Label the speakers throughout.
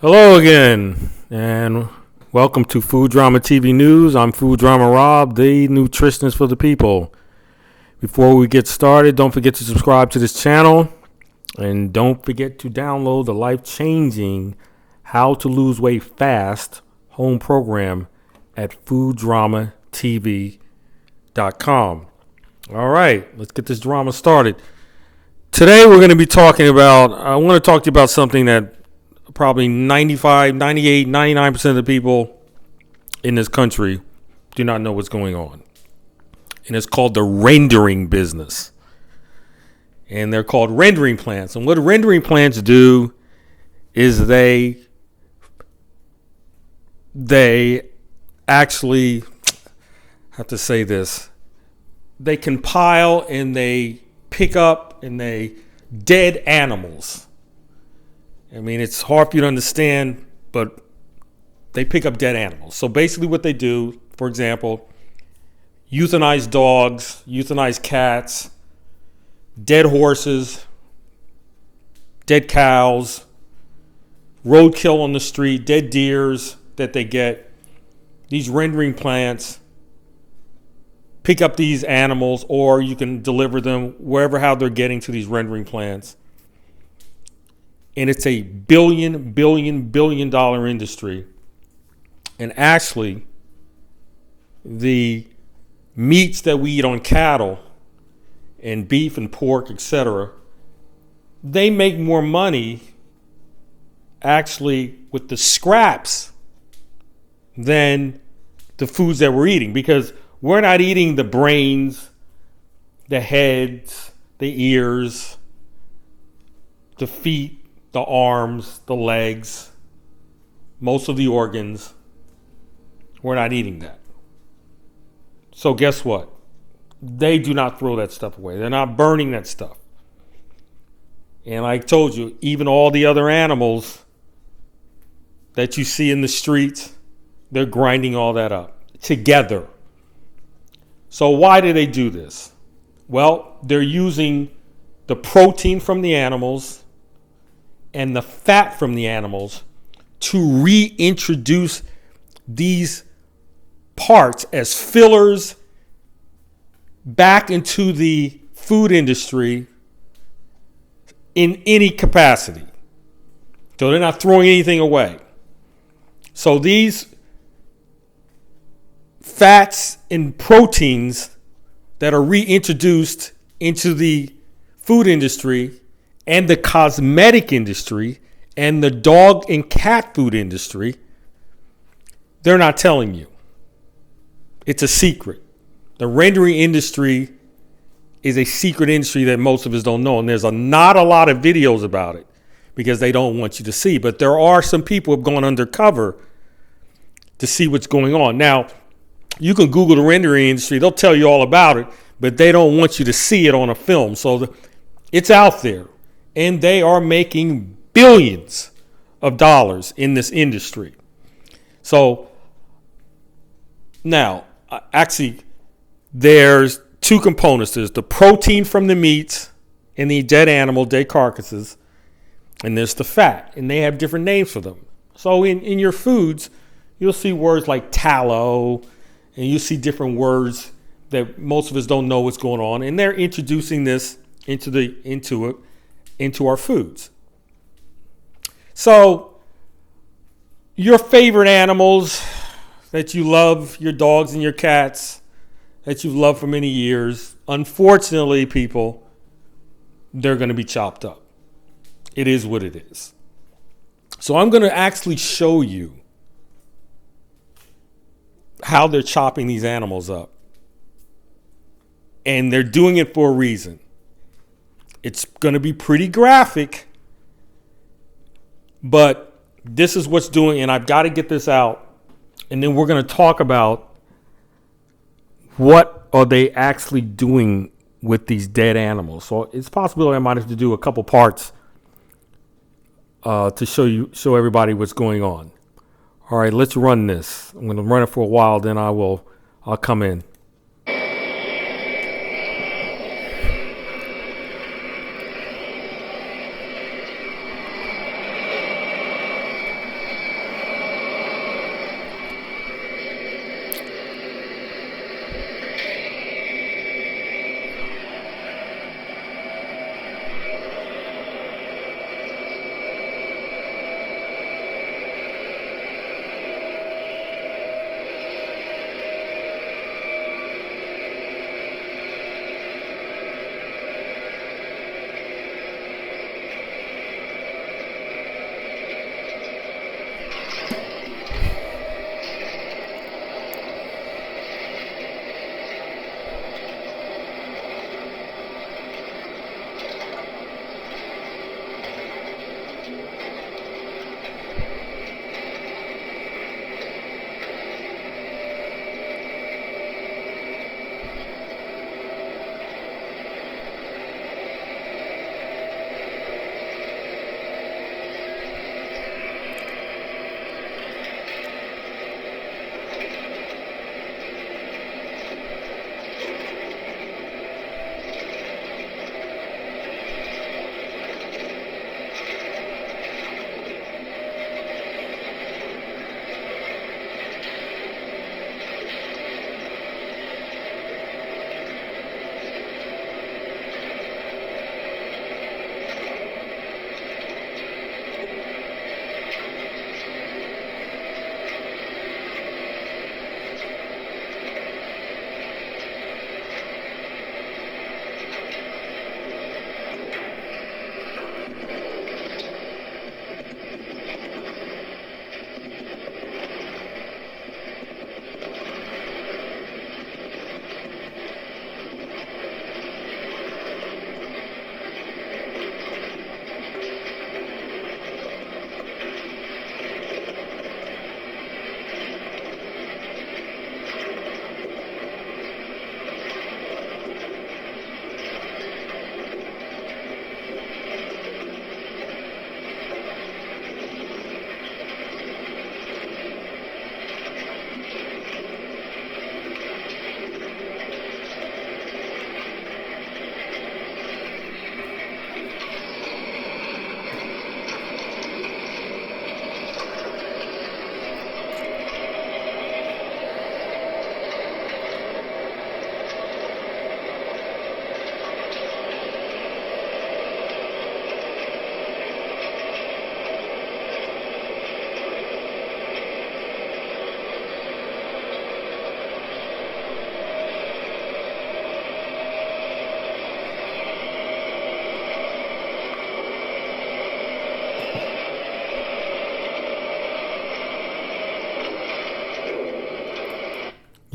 Speaker 1: Hello again, and welcome to Food Drama TV News. I'm Food Drama Rob, the nutritionist for the people. Before we get started, don't forget to subscribe to this channel, and don't forget to download the life-changing How to Lose Weight Fast home program at fooddramatv.com. All right, let's get this drama started. Today we're going to be talking about, I want to talk to you about something that probably 95, 98, 99% of the people in this country do not know what's going on. And it's called the rendering business. And they're called rendering plants. And what rendering plants do is they actually, have to say this, they compile and they pick up and they dead animals. I mean, it's hard for you to understand, but they pick up dead animals. So basically what they do, for example, euthanize dogs, euthanize cats, dead horses, dead cows, roadkill on the street, dead deers that they get. These rendering plants pick up these animals, or you can deliver them wherever how they're getting to these rendering plants. And it's a billion dollar industry. And actually, the meats that we eat on cattle and beef and pork, etc., they make more money actually with the scraps than the foods that we're eating, because we're not eating the brains, the heads, the ears, the feet, the arms, the legs, most of the organs. We're not eating that. So guess what? They do not throw that stuff away. They're not burning that stuff. And I told you, even all the other animals that you see in the streets, they're grinding all that up together. So why do they do this? Well, they're using the protein from the animals and the fat from the animals to reintroduce these parts as fillers back into the food industry in any capacity. So they're not throwing anything away. So these fats and proteins that are reintroduced into the food industry and the cosmetic industry and the dog and cat food industry, they're not telling you. It's a secret. The rendering industry is a secret industry that most of us don't know. And there's not a lot of videos about it because they don't want you to see. But there are some people who have gone undercover to see what's going on. Now, you can Google the rendering industry. They'll tell you all about it, but they don't want you to see it on a film. So it's out there. And they are making billions of dollars in this industry. So now, actually, there's two components. There's the protein from the meats and the dead animal, dead carcasses, and there's the fat. And they have different names for them. So in your foods, you'll see words like tallow, and you see different words that most of us don't know what's going on. And they're introducing this into our foods. So your favorite animals that you love, your dogs and your cats that you've loved for many years, unfortunately, people, they're going to be chopped up. It is what it is. So I'm going to actually show you how they're chopping these animals up. And they're doing it for a reason. It's going to be pretty graphic, but this is what's doing, and I've got to get this out, and then we're going to talk about what are they actually doing with these dead animals. So it's possible I might have to do a couple parts to show everybody what's going on. All right, let's run this. I'm going to run it for a while, then I'll come in.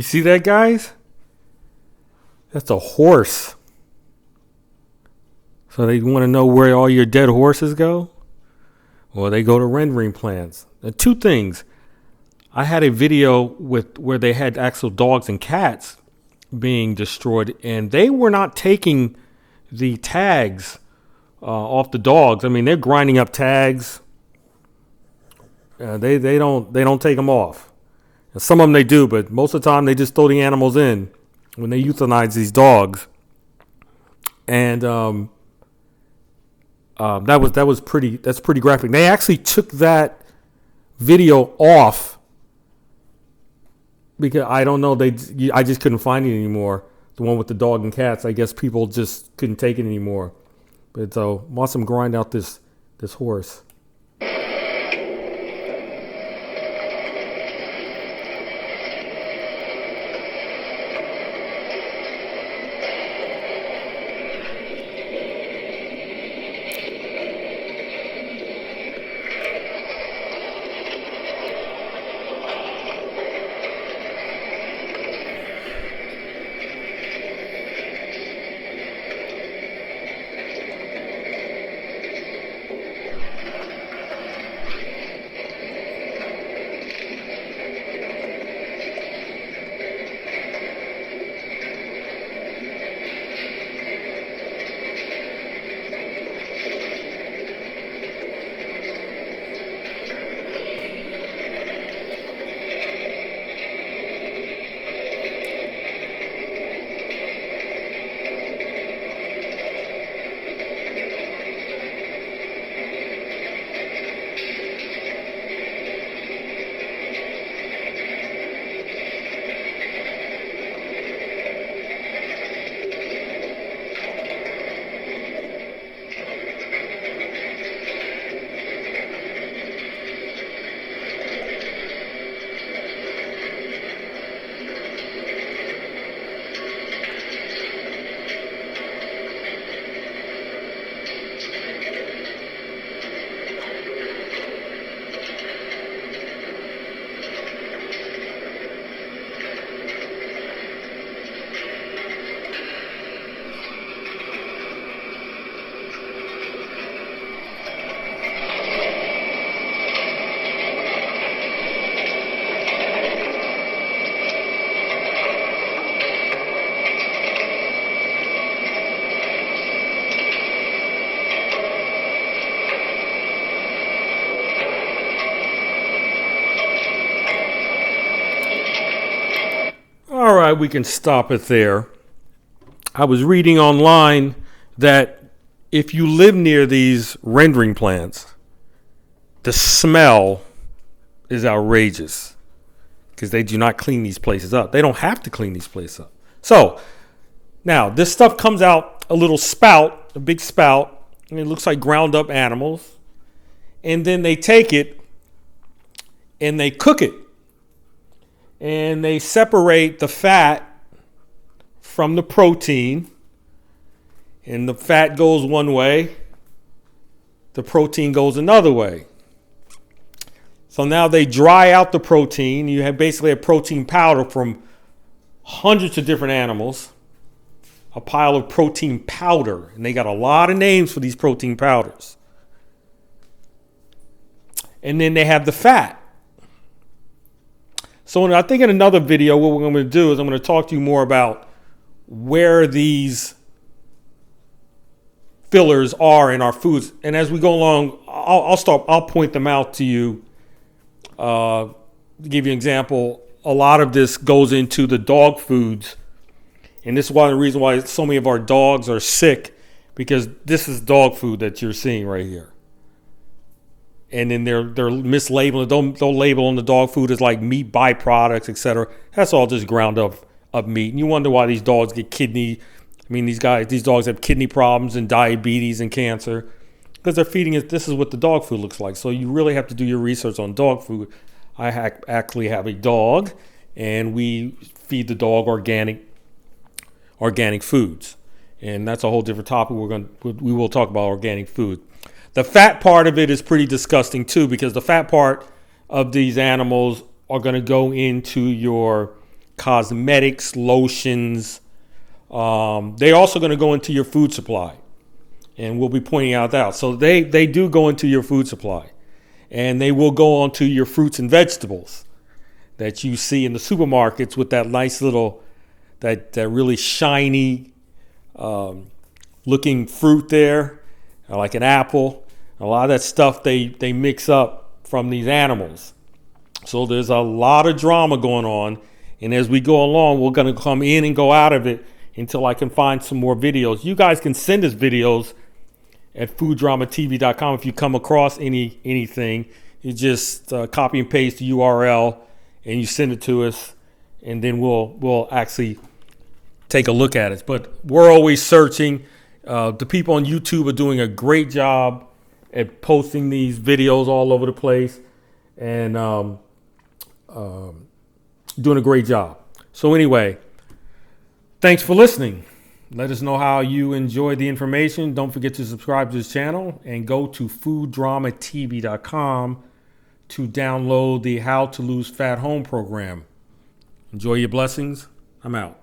Speaker 1: You see that, guys? That's a horse. So they want to know where all your dead horses go? Well, they go to rendering plants. Two things. I had a video where they had actual dogs and cats being destroyed, and they were not taking the tags off the dogs. I mean, they're grinding up tags. They don't take them off. And some of them they do, but most of the time they just throw the animals in when they euthanize these dogs. And that's pretty graphic. They actually took that video off because I don't know, I just couldn't find it anymore. The one with the dog and cats, I guess people just couldn't take it anymore. But so watch them grind out this horse. All right, we can stop it there. I was reading online that if you live near these rendering plants, the smell is outrageous because they do not clean these places up. They don't have to clean these places up. So now this stuff comes out a little spout, a big spout, and it looks like ground up animals. And then they take it and they cook it. And they separate the fat from the protein. And the fat goes one way. The protein goes another way. So now they dry out the protein. You have basically a protein powder from hundreds of different animals. A pile of protein powder. And they got a lot of names for these protein powders. And then they have the fat. So I think in another video, what we're going to do is I'm going to talk to you more about where these fillers are in our foods. And as we go along, I'll point them out to you. To give you an example, a lot of this goes into the dog foods. And this is one of the reasons why so many of our dogs are sick, because this is dog food that you're seeing right here. And then they're mislabeling. Don't label on the dog food as like meat byproducts, etc. That's all just ground up meat. And you wonder why these dogs get these dogs have kidney problems and diabetes and cancer because they're feeding it. This is what the dog food looks like. So you really have to do your research on dog food. I actually have a dog, and we feed the dog organic foods, and that's a whole different topic. We will talk about organic food. The fat part of it is pretty disgusting too, because the fat part of these animals are going to go into your cosmetics, lotions. They're also going to go into your food supply, and we'll be pointing out that. So they do go into your food supply, and they will go onto your fruits and vegetables that you see in the supermarkets with that nice little, that really shiny looking fruit there, like an apple. A lot of that stuff they mix up from these animals. So there's a lot of drama going on. And as we go along, we're going to come in and go out of it until I can find some more videos. You guys can send us videos at fooddramatv.com. If you come across anything, you just copy and paste the URL and you send it to us, and then we'll actually take a look at it. But we're always searching. The people on YouTube are doing a great job at posting these videos all over the place, and doing a great job. So anyway, thanks for listening. Let us know how you enjoyed the information. Don't forget to subscribe to this channel and go to fooddramatv.com to download the How to Lose Fat Home program. Enjoy your blessings. I'm out.